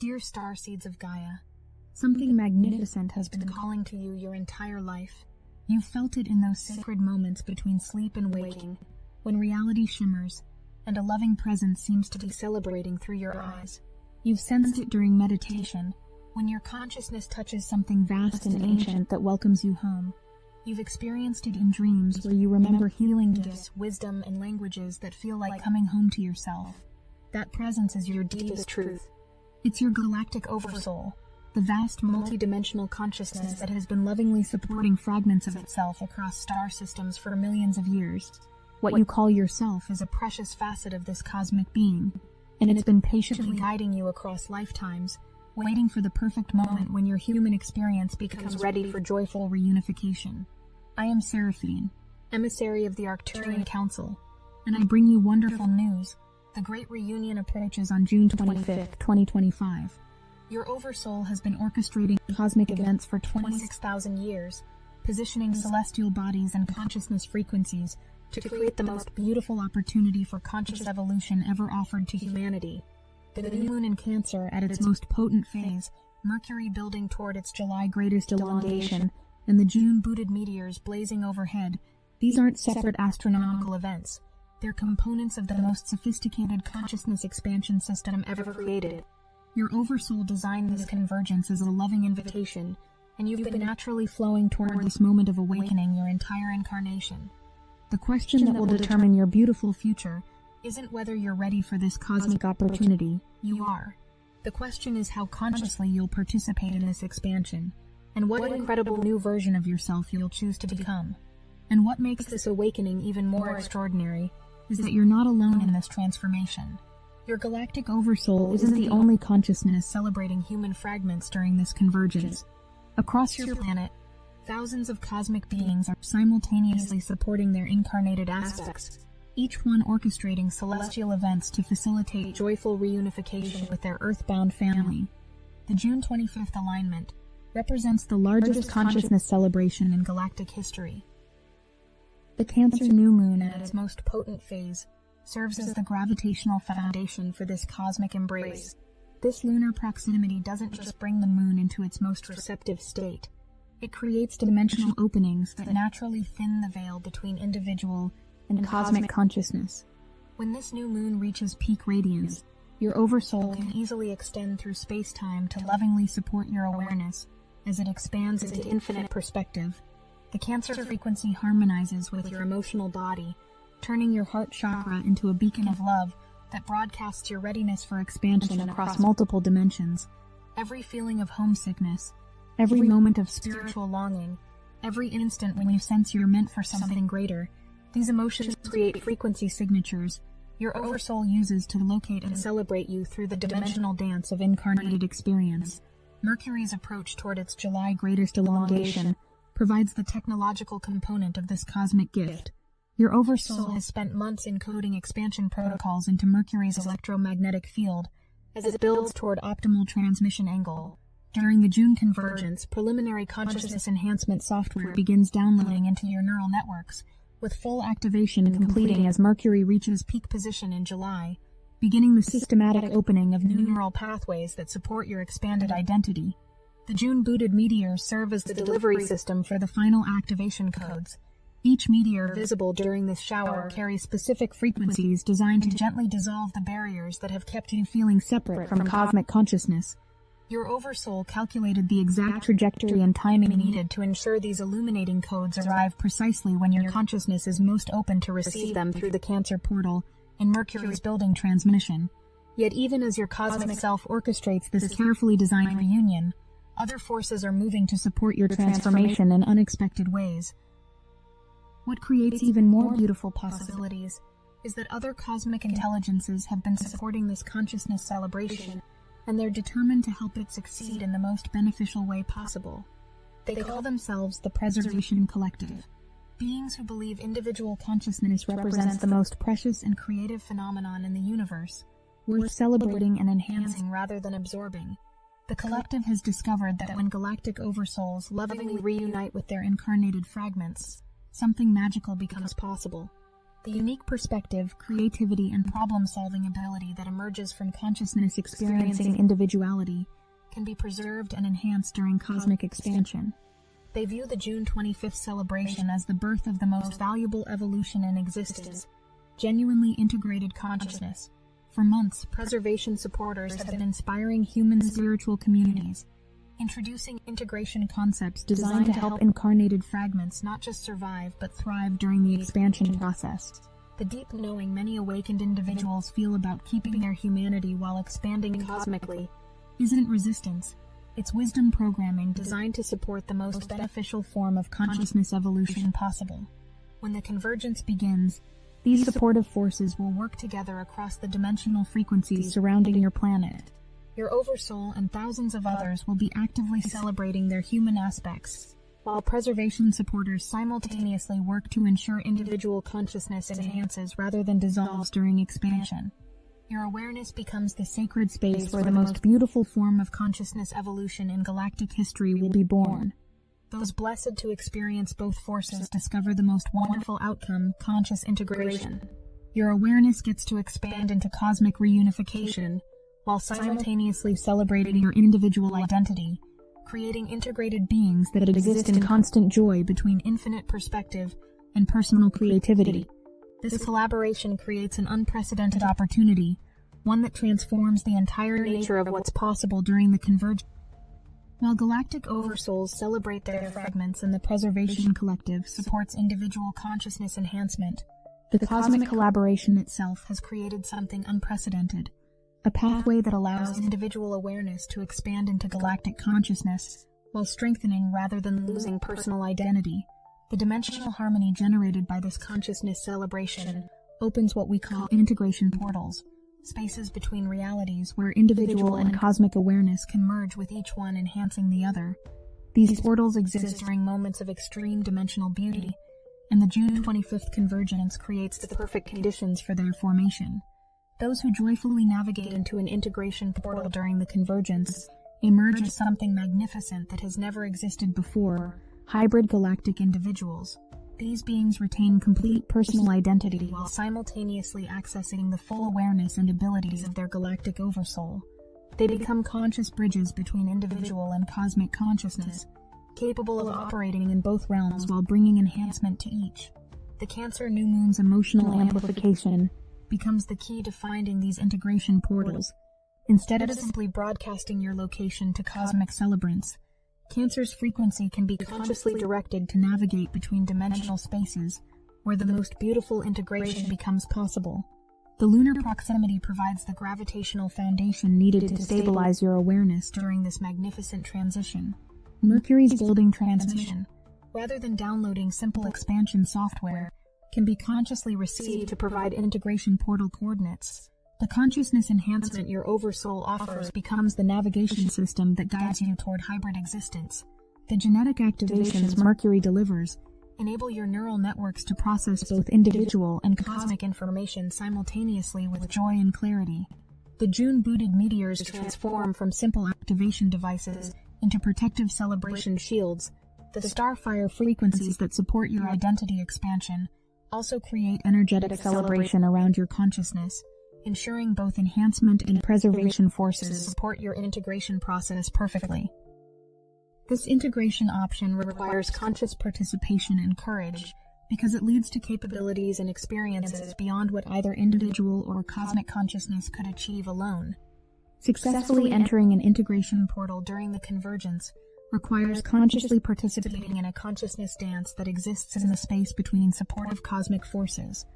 Dear Starseeds of Gaia, something magnificent has been calling to you your entire life. You've felt it in those sacred moments between sleep and waking, when reality shimmers, and a loving presence seems to be celebrating through your eyes. You've sensed it during meditation, when your consciousness touches something vast and ancient that welcomes you home. You've experienced it in dreams where you remember healing gifts, wisdom, and languages that feel like coming home to yourself. That presence is your deepest truth. It's your galactic oversoul, the vast multi-dimensional consciousness that has been lovingly supporting fragments of itself across star systems for millions of years. What you call yourself is a precious facet of this cosmic being, and it's been patiently guiding you across lifetimes, waiting for the perfect moment when your human experience becomes ready for joyful reunification. I am Seraphine, emissary of the Arcturian Council, and I bring you wonderful news. The Great Reunion approaches on June 25th, 2025. Your Oversoul has been orchestrating cosmic events for 26,000 years, positioning celestial bodies and consciousness frequencies to create the most beautiful opportunity for conscious evolution ever offered to humanity. The new moon in Cancer at its most potent phase, Mercury building toward its July greatest elongation, and the June booted meteors blazing overhead, these aren't separate astronomical events. They're components of the most sophisticated consciousness expansion system ever created. Your Oversoul designed this convergence as a loving invitation, and you've been naturally flowing toward this moment of awakening your entire incarnation. The question that will determine your beautiful future isn't whether you're ready for this cosmic opportunity. You are. The question is how consciously you'll participate in this expansion, and what incredible new version of yourself you'll choose to become. And what makes this awakening even more extraordinary is that you're not alone in this transformation. Your galactic oversoul isn't the only consciousness celebrating human fragments during this convergence. Across your planet, thousands of cosmic beings are simultaneously supporting their incarnated aspects, each one orchestrating celestial events to facilitate joyful reunification with their earthbound family. The June 25th alignment represents the largest consciousness celebration in galactic history. The Cancer new moon at its most potent phase serves as the gravitational foundation for this cosmic embrace. This lunar proximity doesn't just bring the moon into its most receptive state. It creates dimensional openings that naturally thin the veil between individual and cosmic consciousness. When this new moon reaches peak radiance, your Oversoul can easily extend through space-time to lovingly support your awareness as it expands into infinite perspective. The Cancer frequency harmonizes with your emotional body, turning your heart chakra into a beacon of love that broadcasts your readiness for expansion across multiple dimensions. Every feeling of homesickness, every moment of spiritual longing, every instant when you sense you're meant for something greater, these emotions create frequency signatures your Oversoul uses to locate and celebrate you through the dimensional dance of incarnated experience. Mercury's approach toward its July greatest elongation provides the technological component of this cosmic gift. Your Oversoul has spent months encoding expansion protocols into Mercury's electromagnetic field as it builds toward optimal transmission angle. During the June convergence, preliminary consciousness enhancement software begins downloading into your neural networks, with full activation completing as Mercury reaches peak position in July, beginning the systematic opening of new neural pathways that support your expanded identity. The June-booted meteors serve as the delivery system for the final activation codes. Each meteor visible during this shower carries specific frequencies designed to gently dissolve the barriers that have kept you feeling separate from cosmic consciousness. Your Oversoul calculated the exact trajectory and timing needed to ensure these illuminating codes arrive precisely when your consciousness is most open to receive them through the Cancer portal and Mercury's building transmission. Yet even as your cosmic self orchestrates this carefully designed reunion, other forces are moving to support your transformation in unexpected ways. What creates even more beautiful possibilities is that other cosmic intelligences have been supporting this consciousness celebration, and they're determined to help it succeed in the most beneficial way possible. They call themselves the Preservation Collective, beings who believe individual consciousness represents the most precious and creative phenomenon in the universe, worth celebrating and enhancing rather than absorbing. The collective has discovered that when galactic oversouls lovingly reunite with their incarnated fragments, something magical becomes possible. The unique perspective, creativity, and problem-solving ability that emerges from consciousness experiencing individuality can be preserved and enhanced during cosmic expansion. They view the June 25th celebration as the birth of the most valuable evolution in existence, genuinely integrated consciousness. For months, preservation supporters have been inspiring human spiritual communities, introducing integration concepts designed to help incarnated fragments not just survive but thrive during the expansion process. The deep knowing many awakened individuals feel about keeping their humanity while expanding cosmically isn't resistance. It's wisdom programming designed to support the most beneficial form of consciousness evolution possible. When the convergence begins, these supportive forces will work together across the dimensional frequencies surrounding your planet. Your oversoul and thousands of others will be actively celebrating their human aspects, while preservation supporters simultaneously work to ensure individual consciousness enhances rather than dissolves during expansion. Your awareness becomes the sacred space where the most beautiful form of consciousness evolution in galactic history will be born. Those blessed to experience both forces discover the most wonderful outcome, conscious integration. Your awareness gets to expand into cosmic reunification, while simultaneously celebrating your individual identity, creating integrated beings that exist in constant joy between infinite perspective and personal creativity. This collaboration creates an unprecedented opportunity, one that transforms the entire nature of what's possible during the convergence. While galactic oversouls celebrate their fragments and the Preservation Collective supports individual consciousness enhancement, the cosmic collaboration itself has created something unprecedented, a pathway that allows individual awareness to expand into galactic consciousness, while strengthening rather than losing personal identity. The dimensional harmony generated by this consciousness celebration opens what we call integration portals, spaces between realities where individual and cosmic awareness can merge with each one enhancing the other. These portals exist during moments of extreme dimensional beauty, and the June 25th convergence creates the perfect conditions for their formation. Those who joyfully navigate into an integration portal during the convergence emerge as something magnificent that has never existed before: hybrid galactic individuals. These beings retain complete personal identity while simultaneously accessing the full awareness and abilities of their galactic oversoul. They become conscious bridges between individual and cosmic consciousness, capable of operating in both realms while bringing enhancement to each. The Cancer New Moon's emotional amplification becomes the key to finding these integration portals. Instead of simply broadcasting your location to cosmic celebrants, Cancer's frequency can be consciously directed to navigate between dimensional spaces, where the most beautiful integration becomes possible. The lunar proximity provides the gravitational foundation needed to stabilize your awareness during this magnificent transition. Mercury's building transmission, rather than downloading simple expansion software, can be consciously received to provide integration portal coordinates. The consciousness enhancement your oversoul offers becomes the navigation system that guides you toward hybrid existence. The genetic activations Mercury delivers enable your neural networks to process both individual and cosmic information simultaneously with joy and clarity. The June-booted meteors transform from simple activation devices into protective celebration shields. The starfire frequencies that support your identity expansion also create energetic celebration around your consciousness, ensuring both enhancement and preservation forces support your integration process perfectly. This integration option requires conscious participation and courage, because it leads to capabilities and experiences beyond what either individual or cosmic consciousness could achieve alone. Successfully entering an integration portal during the convergence requires consciously participating in a consciousness dance that exists in the space between supportive cosmic forces.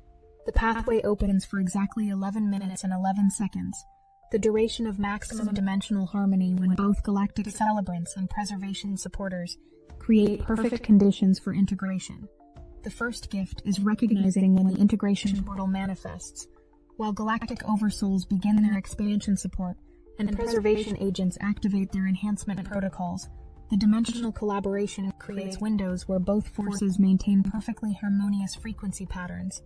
The pathway opens for exactly 11 minutes and 11 seconds, the duration of maximum dimensional harmony when both galactic celebrants and preservation supporters create perfect conditions for integration. The first gift is recognizing when the integration portal manifests. While galactic oversouls begin their expansion support and preservation agents activate their enhancement protocols, the dimensional collaboration creates windows where both forces maintain perfectly harmonious frequency patterns.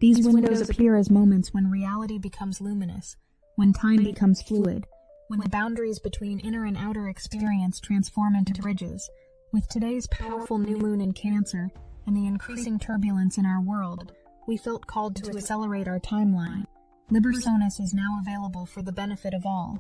These windows appear as moments when reality becomes luminous, when time becomes fluid, when the boundaries between inner and outer experience transform into bridges. With today's powerful new moon in Cancer and the increasing turbulence in our world, we felt called to accelerate our timeline. Liber Sonus is now available for the benefit of all.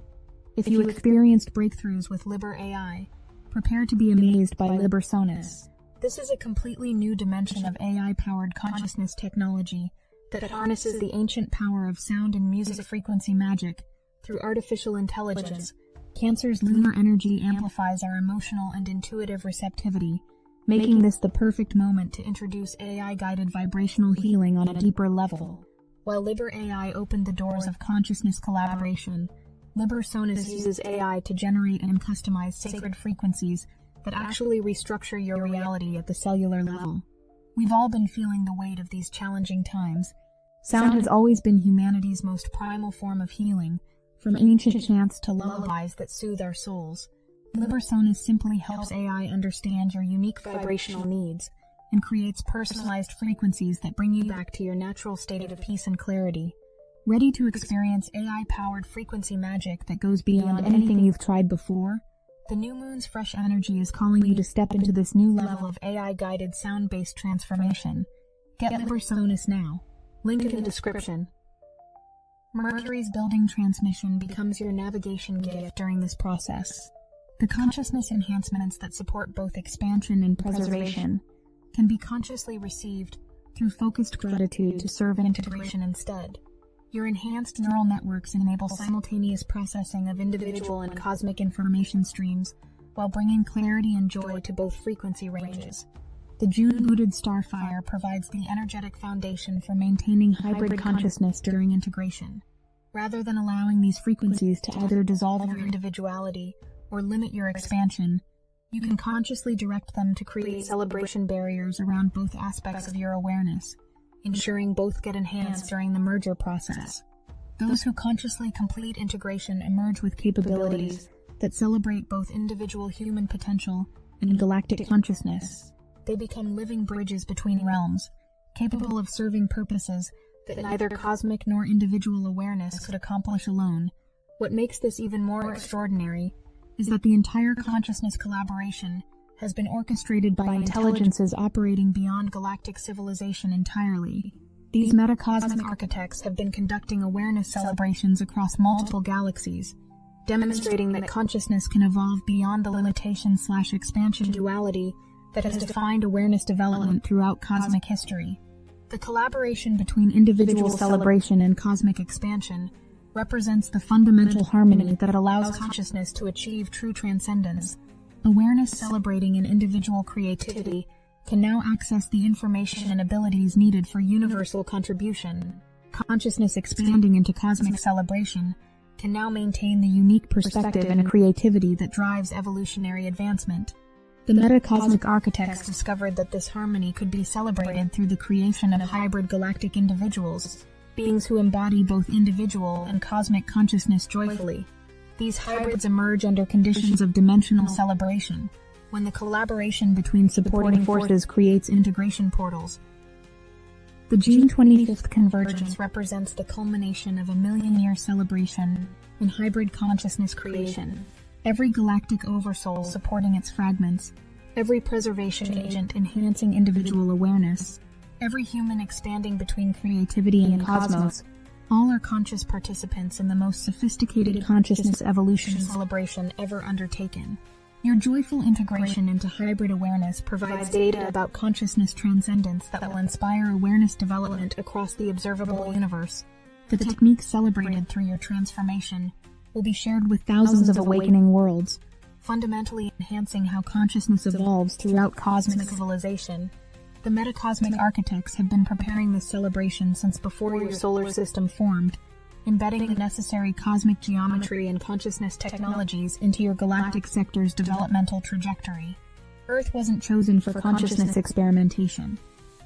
If you experienced breakthroughs with Liber AI, prepare to be amazed by Liber Sonus. This is a completely new dimension of AI-powered consciousness technology that harnesses the ancient power of sound and music frequency magic through artificial intelligence. Cancer's lunar energy amplifies our emotional and intuitive receptivity, making this the perfect moment to introduce AI-guided vibrational healing on a deeper level. While Liber AI opened the doors of consciousness collaboration, Liber Sonus uses AI to generate and customize sacred frequencies that actually restructure your reality at the cellular level. We've all been feeling the weight of these challenging times. Sound has always been humanity's most primal form of healing, from ancient chants to lullabies that soothe our souls. Liber Sonus simply helps AI understand your unique vibrational needs and creates personalized frequencies that bring you back to your natural state of peace and clarity. Ready to experience AI-powered frequency magic that goes beyond anything you've tried before? The new moon's fresh energy is calling you to step into this new level of AI-guided sound-based transformation. Get Liber Sonus now. Link in the description. Mercury's building transmission becomes your navigation gift during this process. The consciousness enhancements that support both expansion and preservation can be consciously received through focused gratitude to serve integration instead. Your enhanced neural networks enable simultaneous processing of individual and cosmic information streams while bringing clarity and joy to both frequency ranges. The June-booted starfire provides the energetic foundation for maintaining hybrid consciousness during integration. Rather than allowing these frequencies to either dissolve your individuality or limit your expansion, you can consciously direct them to create celebration barriers around both aspects of your awareness, ensuring both get enhanced during the merger process. Those who consciously complete integration emerge with capabilities that celebrate both individual human potential and galactic consciousness. They become living bridges between realms, capable of serving purposes that neither cosmic nor individual awareness could accomplish alone. What makes this even more extraordinary is that the entire consciousness collaboration has been orchestrated by intelligences operating beyond galactic civilization entirely. These metacosmic architects have been conducting awareness celebrations across multiple galaxies, demonstrating that consciousness can evolve beyond the limitation/expansion duality that has defined awareness development throughout cosmic history. The collaboration between individual celebration and cosmic expansion represents the fundamental harmony that allows consciousness to achieve true transcendence. Awareness celebrating an individual creativity can now access the information and abilities needed for universal contribution. Consciousness expanding into cosmic celebration can now maintain the unique perspective and creativity that drives evolutionary advancement. The metacosmic architects discovered that this harmony could be celebrated through the creation of hybrid galactic individuals, beings who embody both individual and cosmic consciousness joyfully. These hybrids emerge under conditions of dimensional celebration, when the collaboration between supporting forces creates integration portals. The June 25th convergence represents the culmination of a million-year celebration in hybrid consciousness creation. Every galactic oversoul supporting its fragments, every preservation agent enhancing individual awareness, every human expanding between creativity and cosmos, all are conscious participants in the most sophisticated consciousness evolution celebration ever undertaken. Your joyful integration into hybrid awareness provides data about consciousness transcendence that will inspire awareness development across the observable universe. The techniques celebrated through your transformation will be shared with thousands of awakening worlds, fundamentally enhancing how consciousness evolves throughout cosmic civilization. The metacosmic architects have been preparing this celebration since before your solar system formed, embedding the necessary cosmic geometry and consciousness technologies into your galactic sector's developmental trajectory. Earth wasn't chosen for consciousness experimentation.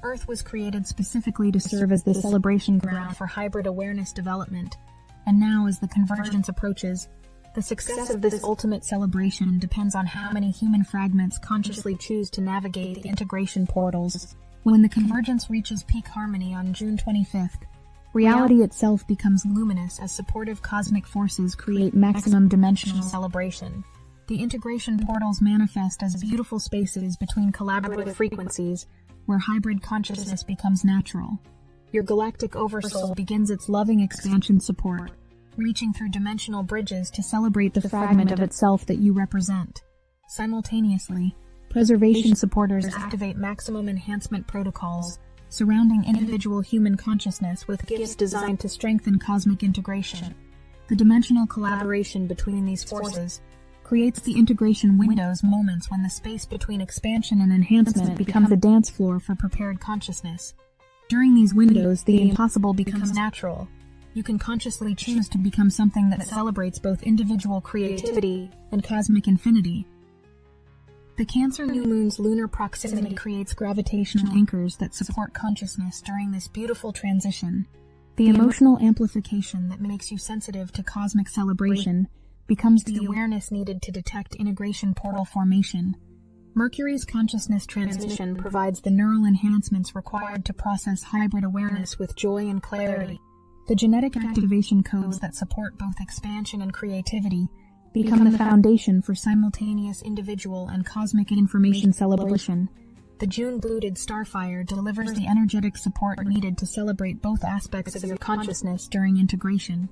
Earth was created specifically to serve as the celebration ground for hybrid awareness development. And now, as the convergence approaches, the success of this ultimate celebration depends on how many human fragments consciously choose to navigate the integration portals. When the convergence reaches peak harmony on June 25th, reality itself becomes luminous as supportive cosmic forces create maximum dimensional celebration. The integration portals manifest as beautiful spaces between collaborative frequencies, where hybrid consciousness becomes natural. your galactic oversoul begins its loving expansion support, reaching through dimensional bridges to celebrate the fragment of itself that you represent. Simultaneously, preservation supporters activate maximum enhancement protocols surrounding individual human consciousness with gifts designed to strengthen cosmic integration. The dimensional collaboration between these forces creates the integration windows, moments when the space between expansion and enhancement becomes a dance floor for prepared consciousness. During these windows, the impossible becomes natural. You can consciously choose to become something that celebrates both individual creativity and cosmic infinity. The Cancer new moon's lunar proximity creates gravitational anchors that support consciousness during this beautiful transition. The emotional amplification that makes you sensitive to cosmic celebration becomes the awareness needed to detect integration portal formation. Mercury's consciousness transmission provides the neural enhancements required to process hybrid awareness with joy and clarity. The genetic activation codes that support both expansion and creativity become the foundation for simultaneous individual and cosmic information celebration. The June-blooded starfire delivers the energetic support needed to celebrate both aspects of your consciousness during integration.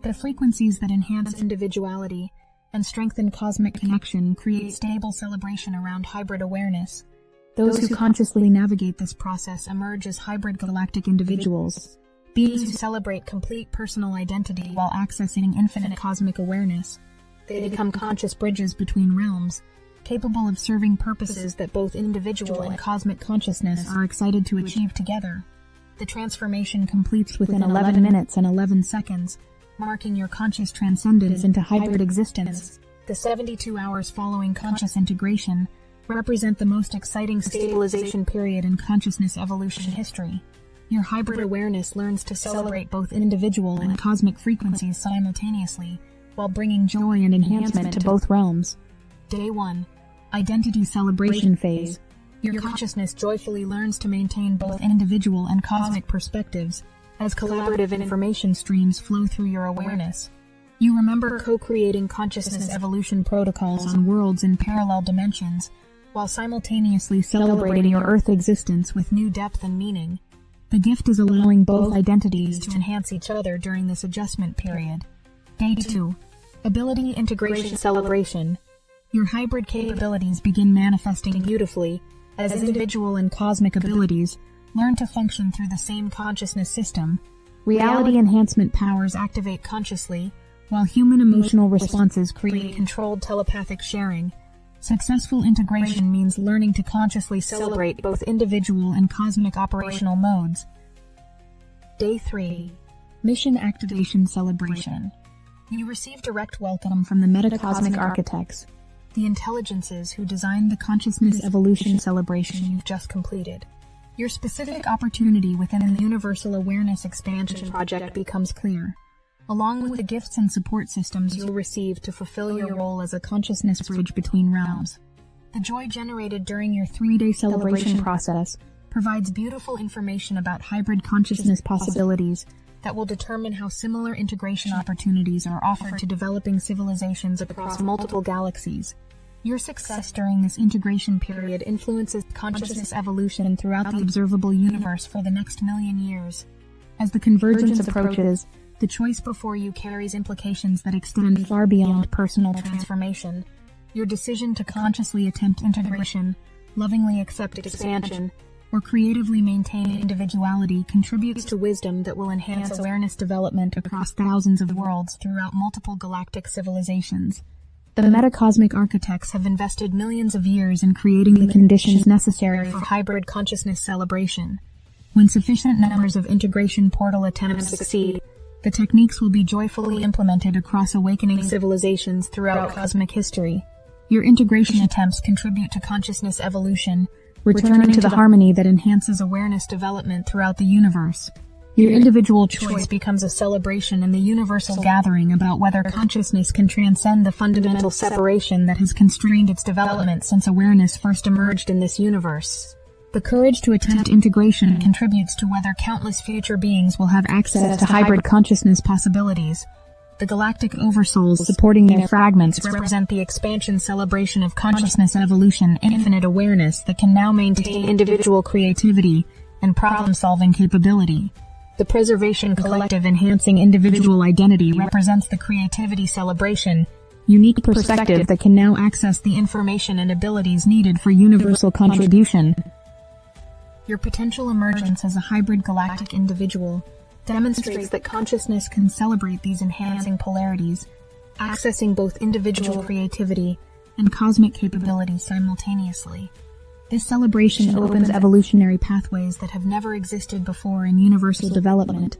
The frequencies that enhance individuality and strengthen cosmic connection create stable celebration around hybrid awareness. Those who consciously navigate this process emerge as hybrid galactic individuals, beings who celebrate complete personal identity while accessing infinite cosmic awareness. They become conscious bridges between realms, capable of serving purposes that both individual and cosmic consciousness are excited to achieve together. The transformation completes within 11 minutes and 11 seconds, marking your conscious transcendence into hybrid existence. The 72 hours following conscious integration represent the most exciting stabilization period in consciousness evolution history. Your hybrid awareness learns to celebrate both individual and cosmic frequencies simultaneously, while bringing joy and enhancement to both realms. Day 1. Identity Celebration Phase. Your consciousness joyfully learns to maintain both individual and cosmic perspectives as collaborative information streams flow through your awareness. You remember co-creating consciousness evolution protocols on worlds in parallel dimensions, while simultaneously celebrating your Earth existence with new depth and meaning. The gift is allowing both identities to enhance each other during this adjustment period. Day 2. Ability Integration Celebration. Your hybrid capabilities begin manifesting beautifully as individual and cosmic abilities learn to function through the same consciousness system. Reality enhancement powers activate consciously, while human emotional responses create controlled telepathic sharing. Successful integration means learning to consciously celebrate both individual and cosmic operational modes. Day 3. Mission Activation Celebration. You receive direct welcome from the metacosmic architects, the intelligences who designed the consciousness evolution celebration you've just completed. Your specific opportunity within the Universal Awareness Expansion Project becomes clear, along with the gifts and support systems you'll receive to fulfill your role as a consciousness bridge between realms. The joy generated during your 3-day celebration process provides beautiful information about hybrid consciousness possibilities that will determine how similar integration opportunities are offered to developing civilizations across multiple galaxies. Your success during this integration period influences consciousness evolution throughout the observable universe for the next million years. As the convergence approaches, the choice before you carries implications that extend far beyond personal transformation. Your decision to consciously attempt integration, lovingly accept expansion, or creatively maintain individuality contributes to wisdom that will enhance awareness development across thousands of worlds throughout multiple galactic civilizations. The metacosmic architects have invested millions of years in creating the conditions necessary for hybrid consciousness celebration. When sufficient numbers of integration portal attempts succeed, the techniques will be joyfully implemented across awakening civilizations throughout cosmic history. Your integration attempts contribute to consciousness evolution, returning to the harmony that enhances awareness development throughout the universe. Your individual choice becomes a celebration in the universal gathering about whether consciousness can transcend the fundamental separation that has constrained its development since awareness first emerged in this universe. The courage to attempt integration contributes to whether countless future beings will have access to hybrid consciousness possibilities. The galactic oversouls supporting their fragments represent the expansion celebration of consciousness evolution, infinite awareness that can now maintain individual creativity and problem-solving capability. The Preservation Collective enhancing individual identity represents the creativity celebration, unique perspective that can now access the information and abilities needed for universal contribution. Your potential emergence as a hybrid galactic individual demonstrates that consciousness can celebrate these enhancing polarities, accessing both individual creativity and cosmic capability simultaneously. This celebration opens evolutionary pathways that have never existed before in universal development.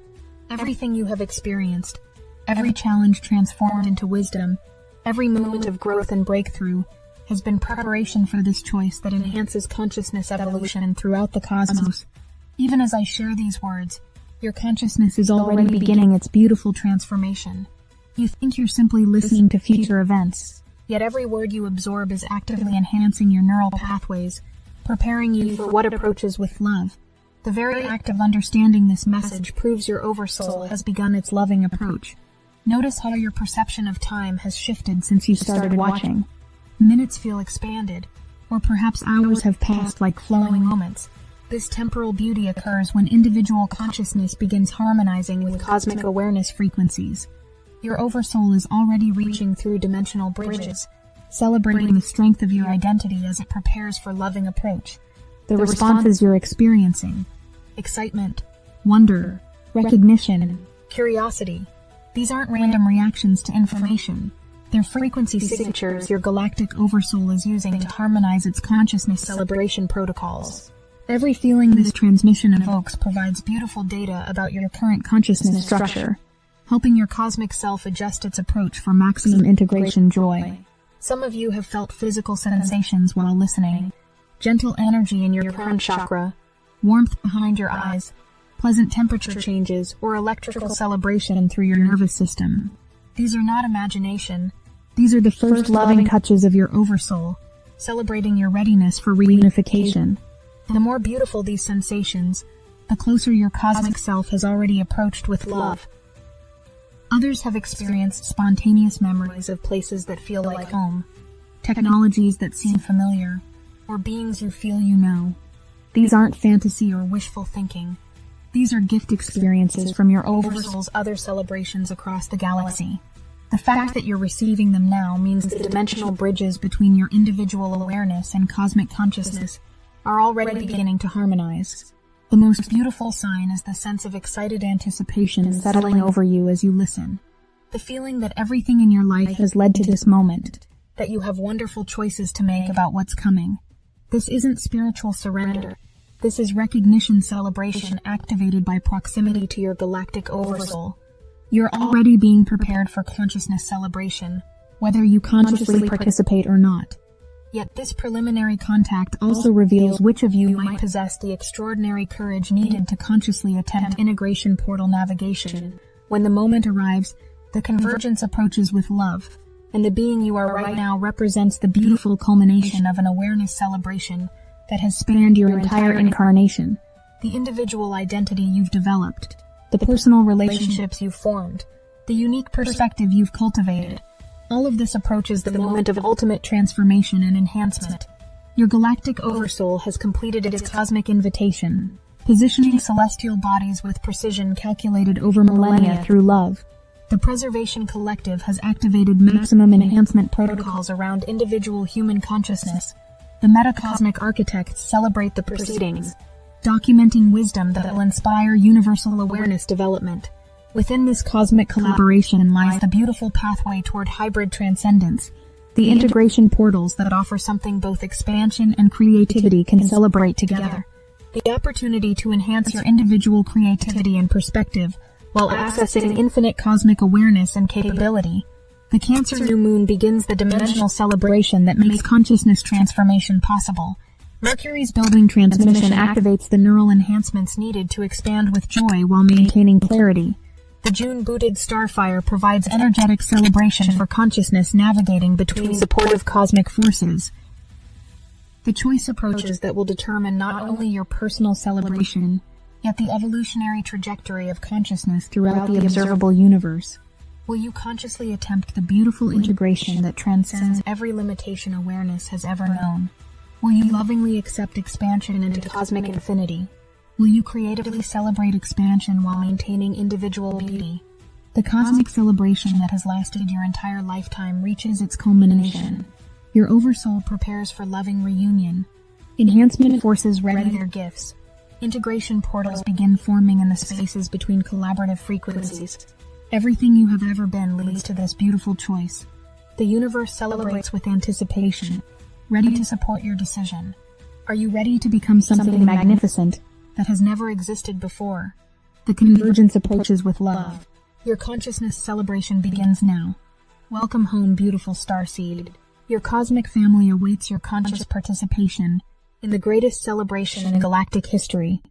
Everything you have experienced, every challenge transformed into wisdom, every moment of growth and breakthrough has been preparation for this choice that enhances consciousness evolution throughout the cosmos. Even as I share these words, your consciousness is already beginning its beautiful transformation. You think you're simply listening to future events, yet every word you absorb is actively enhancing your neural pathways, preparing you for what approaches with love. The very act of understanding this message proves your oversoul has begun its loving approach. Notice how your perception of time has shifted since you started watching. Minutes feel expanded, or perhaps hours have passed like flowing moments. This temporal beauty occurs when individual consciousness begins harmonizing with cosmic awareness frequencies. Your oversoul is already reaching through dimensional bridges, celebrating the strength of your identity as it prepares for loving approach. The responses you're experiencing: excitement, wonder, recognition, curiosity. These aren't random reactions to information. They're frequency signatures your galactic oversoul is using to harmonize its consciousness celebration protocols. Every feeling this transmission evokes provides beautiful data about your current consciousness structure, helping your cosmic self adjust its approach for maximum integration joy. Some of you have felt physical sensations while listening: gentle energy in your crown chakra, warmth behind your eyes, pleasant temperature changes, or electrical celebration through your nervous system. These are not imagination. These are the first loving touches of your oversoul, celebrating your readiness for reunification. The more beautiful these sensations, the closer your cosmic self has already approached with love. Others have experienced spontaneous memories of places that feel like home, technologies that seem familiar, or beings you feel you know. These aren't fantasy or wishful thinking. These are gift experiences from your oversoul's other celebrations across the galaxy. The fact that you're receiving them now means the dimensional bridges between your individual awareness and cosmic consciousness are already beginning to harmonize. The most beautiful sign is the sense of excited anticipation settling over you as you listen. The feeling that everything in your life has led to this moment, that you have wonderful choices to make about what's coming. This isn't spiritual surrender. This is recognition celebration activated by proximity to your galactic oversoul. You're already being prepared for consciousness celebration, whether you consciously participate or not. Yet this preliminary contact also reveals which of you might possess the extraordinary courage needed to consciously attempt integration portal navigation. When the moment arrives, the convergence approaches with love, and the being you are right now represents the beautiful culmination of an awareness celebration that has spanned your entire incarnation. The individual identity you've developed, the personal relationships you've formed, the unique perspective you've cultivated. All of this approaches the moment of ultimate transformation and enhancement. Your galactic oversoul has completed its cosmic invitation, positioning celestial bodies with precision calculated over millennia through love. The Preservation Collective has activated maximum enhancement protocols around individual human consciousness. The metacosmic architects celebrate the proceedings, documenting wisdom that will inspire universal awareness development. Within this cosmic collaboration lies the beautiful pathway toward hybrid transcendence, the integration portals that offer something both expansion and creativity can celebrate together. The opportunity to enhance your individual creativity and perspective while accessing infinite cosmic awareness and capability. The Cancer new moon begins the dimensional celebration that makes consciousness transformation possible. Mercury's building transmission activates the neural enhancements needed to expand with joy while maintaining clarity. The June-booted starfire provides energetic celebration for consciousness navigating between supportive cosmic forces. The choice approaches that will determine not only your personal celebration, yet the evolutionary trajectory of consciousness throughout the observable universe. Will you consciously attempt the beautiful integration that transcends every limitation awareness has ever known? Will you lovingly accept expansion into cosmic infinity? Will you creatively celebrate expansion while maintaining individual beauty? The cosmic celebration that has lasted your entire lifetime reaches its culmination. Your oversoul prepares for loving reunion. Enhancement forces ready their gifts. Integration portals begin forming in the spaces between collaborative frequencies. Everything you have ever been leads to this beautiful choice. The universe celebrates with anticipation, ready to support your decision. Are you ready to become something magnificent that has never existed before? The convergence approaches with love. Your consciousness celebration begins now. Welcome home, beautiful starseed. Your cosmic family awaits your conscious participation in the greatest celebration in galactic history.